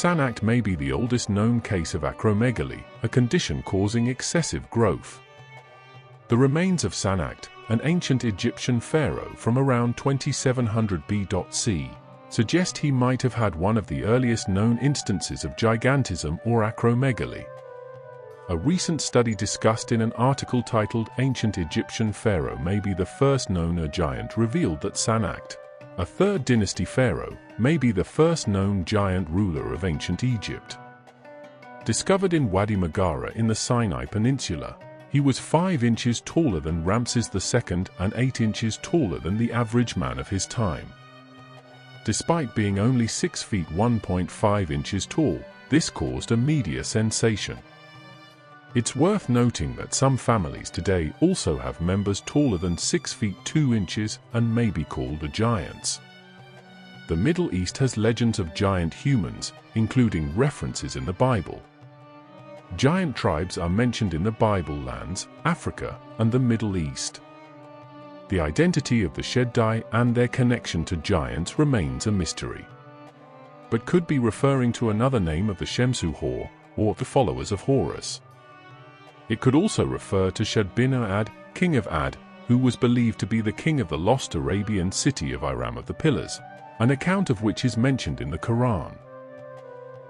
Sa-Nakht may be the oldest known case of acromegaly, a condition causing excessive growth. The remains of Sa-Nakht, an ancient Egyptian pharaoh from around 2700 BC, suggest he might have had one of the earliest known instances of gigantism or acromegaly. A recent study discussed in an article titled "Ancient Egyptian Pharaoh May Be the First Known Giant" revealed that Sa-Nakht, a 3rd dynasty pharaoh, may be the first known giant ruler of ancient Egypt. Discovered in Wadi Maghareh in the Sinai Peninsula, he was 5 inches taller than Ramses II and 8 inches taller than the average man of his time. Despite being only 6 feet 1.5 inches tall, this caused a media sensation. It's worth noting that some families today also have members taller than 6 feet 2 inches and may be called giants. The Middle East has legends of giant humans, including references in the Bible. Giant tribes are mentioned in the Bible lands, Africa, and the Middle East. The identity of the Shaddai and their connection to giants remains a mystery, but could be referring to another name of the Shemsu-Hor, or the followers of Horus. It could also refer to Shad bin Ad, king of Ad, who was believed to be the king of the lost Arabian city of Iram of the Pillars, an account of which is mentioned in the Quran.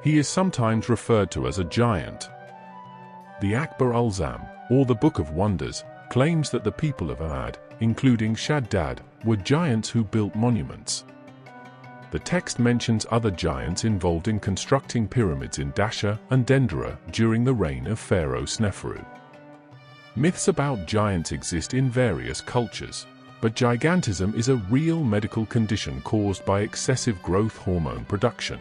He is sometimes referred to as a giant. The Akbar al-Zam, or the Book of Wonders, claims that the people of Ad, including Shaddad, were giants who built monuments. The text mentions other giants involved in constructing pyramids in Dasha and Dendera during the reign of Pharaoh Sneferu. Myths about giants exist in various cultures, but gigantism is a real medical condition caused by excessive growth hormone production.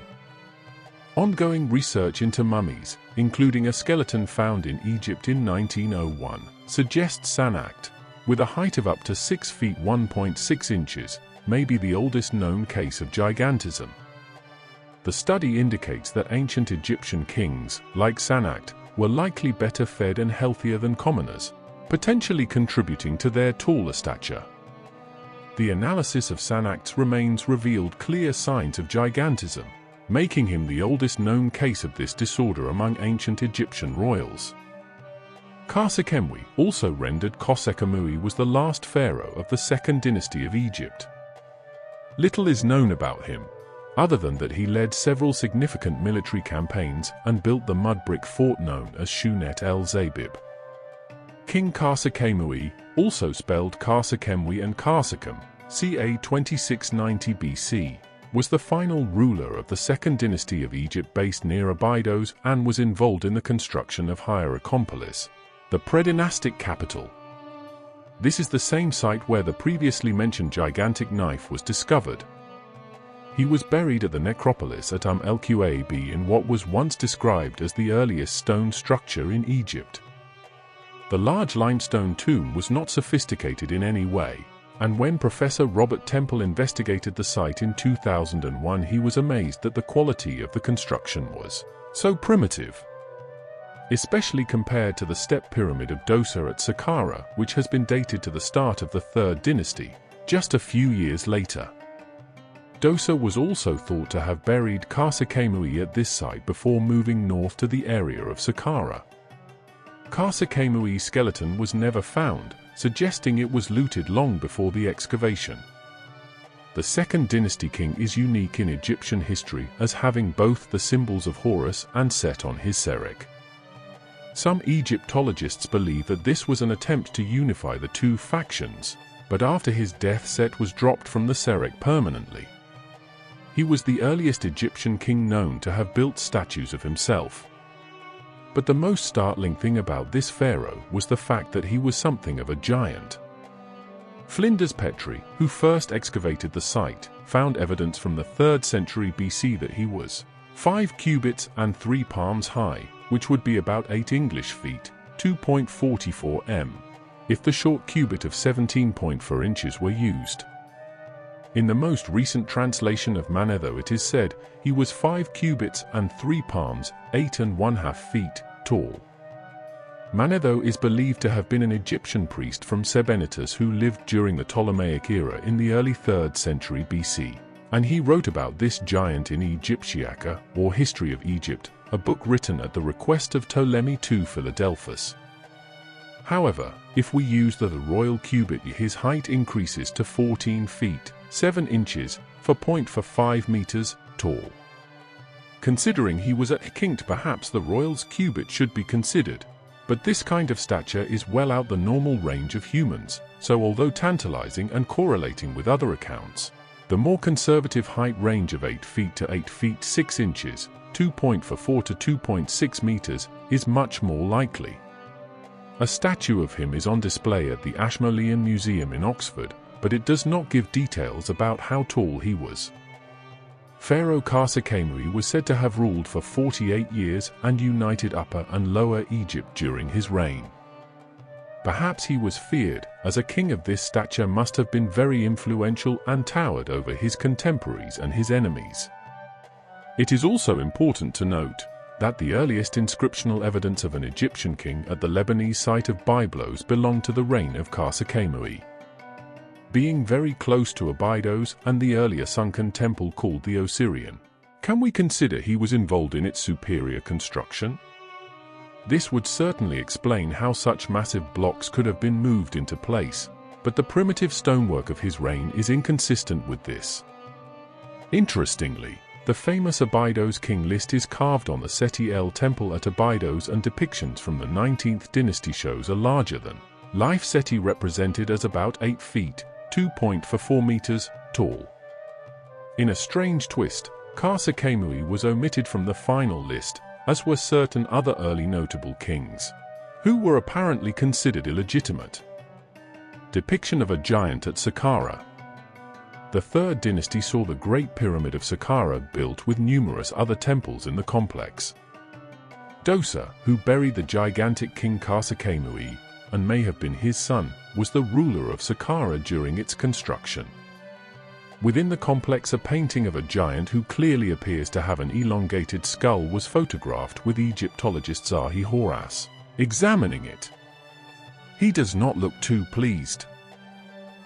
Ongoing research into mummies, including a skeleton found in Egypt in 1901, suggests Sa-Nakht, with a height of up to 6 feet 1.6 inches, may be the oldest known case of gigantism. The study indicates that ancient Egyptian kings, like Sa-Nakht, were likely better fed and healthier than commoners, potentially contributing to their taller stature. The analysis of Sa-Nakht's remains revealed clear signs of gigantism, making him the oldest known case of this disorder among ancient Egyptian royals. Khafre-Khemui, also rendered Khose-Khemui, was the last pharaoh of the 2nd dynasty of Egypt. Little is known about him, other than that he led several significant military campaigns and built the mud brick fort known as Shunet el-Zabib. King Khafre-Khemui, also spelled Khafre-Khemui and Khasekhem, ca. 2690 BC, was the final ruler of the 2nd dynasty of Egypt based near Abydos and was involved in the construction of Hierakonpolis, the pre-dynastic capital. This is the same site where the previously mentioned gigantic knife was discovered. He was buried at the necropolis at el-Qab in what was once described as the earliest stone structure in Egypt. The large limestone tomb was not sophisticated in any way, and when Professor Robert Temple investigated the site in 2001, he was amazed that the quality of the construction was so primitive, especially compared to the step pyramid of Djoser at Saqqara, which has been dated to the start of the 3rd dynasty, just a few years later. Djoser was also thought to have buried Khafre-Khemui at this site before moving north to the area of Saqqara. Khafre-Khemui's skeleton was never found, suggesting it was looted long before the excavation. The 2nd dynasty king is unique in Egyptian history as having both the symbols of Horus and Set on his Serek. Some Egyptologists believe that this was an attempt to unify the two factions, but after his death Set was dropped from the Serek permanently. He was the earliest Egyptian king known to have built statues of himself. But the most startling thing about this pharaoh was the fact that he was something of a giant. Flinders Petrie, who first excavated the site, found evidence from the 3rd century BC that he was 5 cubits and 3 palms high, which would be about 8 English feet, 2.44 m, if the short cubit of 17.4 inches were used. In the most recent translation of Manetho it is said, he was 5 cubits and 3 palms, 8½ feet, tall. Manetho is believed to have been an Egyptian priest from Sebennytus who lived during the Ptolemaic era in the early 3rd century BC. And he wrote about this giant in Egyptiaca, or History of Egypt, a book written at the request of Ptolemy II Philadelphus. However, if we use the royal cubit, his height increases to 14 feet, 7 inches, 4.45 meters, tall. Considering he was a king, perhaps the royal's cubit should be considered. But this kind of stature is well out the normal range of humans, so although tantalizing and correlating with other accounts, the more conservative height range of 8 feet to 8 feet 6 inches, 2.44 to 2.6 meters, is much more likely. A statue of him is on display at the Ashmolean Museum in Oxford, but it does not give details about how tall he was. Pharaoh Sa-Nakht was said to have ruled for 48 years and united Upper and Lower Egypt during his reign. Perhaps he was feared, as a king of this stature must have been very influential and towered over his contemporaries and his enemies. It is also important to note that the earliest inscriptional evidence of an Egyptian king at the Lebanese site of Byblos belonged to the reign of Sa-Nakht. Being very close to Abydos and the earlier sunken temple called the Osirian, can we consider he was involved in its superior construction? This would certainly explain how such massive blocks could have been moved into place, but the primitive stonework of his reign is inconsistent with this. Interestingly, the famous Abydos king list is carved on the Seti El temple at Abydos, and depictions from the 19th dynasty shows a larger than life Seti represented as about 8 feet, 2.44 meters, tall. In a strange twist, Sa-Nakht was omitted from the final list, as were certain other early notable kings, who were apparently considered illegitimate. Depiction of a giant at Saqqara. The Third Dynasty saw the Great Pyramid of Saqqara built with numerous other temples in the complex. Dosa, who buried the gigantic king Sa-Nakht, and may have been his son, was the ruler of Saqqara during its construction. Within the complex, a painting of a giant who clearly appears to have an elongated skull was photographed, with Egyptologist Zahi Horace examining it. He does not look too pleased.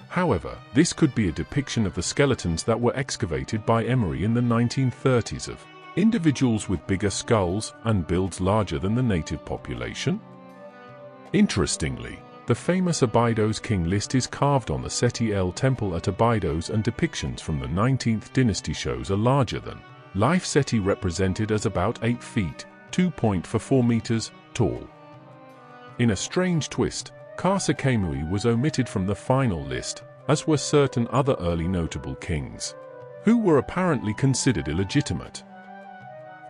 However, this could be a depiction of the skeletons that were excavated by Emery in the 1930s of individuals with bigger skulls and builds larger than the native population. Interestingly, the famous Abydos king list is carved on the Seti El temple at Abydos, and depictions from the 19th dynasty shows a larger than life Seti represented as about 8 feet, 2.44 meters, tall. In a strange twist, Sa-Nakht was omitted from the final list, as were certain other early notable kings, who were apparently considered illegitimate.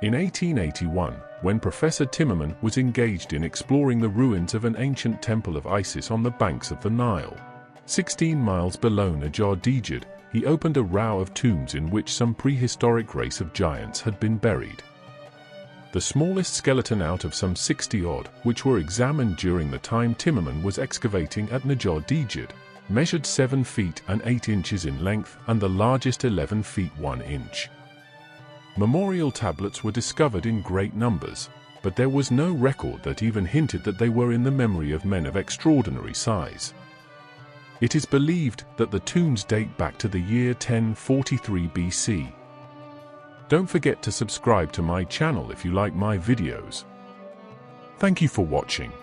In 1881, when Professor Timmerman was engaged in exploring the ruins of an ancient temple of Isis on the banks of the Nile, 16 miles below Najjar-Dejid, he opened a row of tombs in which some prehistoric race of giants had been buried. The smallest skeleton out of some 60-odd, which were examined during the time Timmerman was excavating at Najjar-Dejid, measured 7 feet and 8 inches in length, and the largest 11 feet 1 inch. Memorial tablets were discovered in great numbers, but there was no record that even hinted that they were in the memory of men of extraordinary size. It is believed that the tombs date back to the year 1043 BC. Don't forget to subscribe to my channel if you like my videos. Thank you for watching.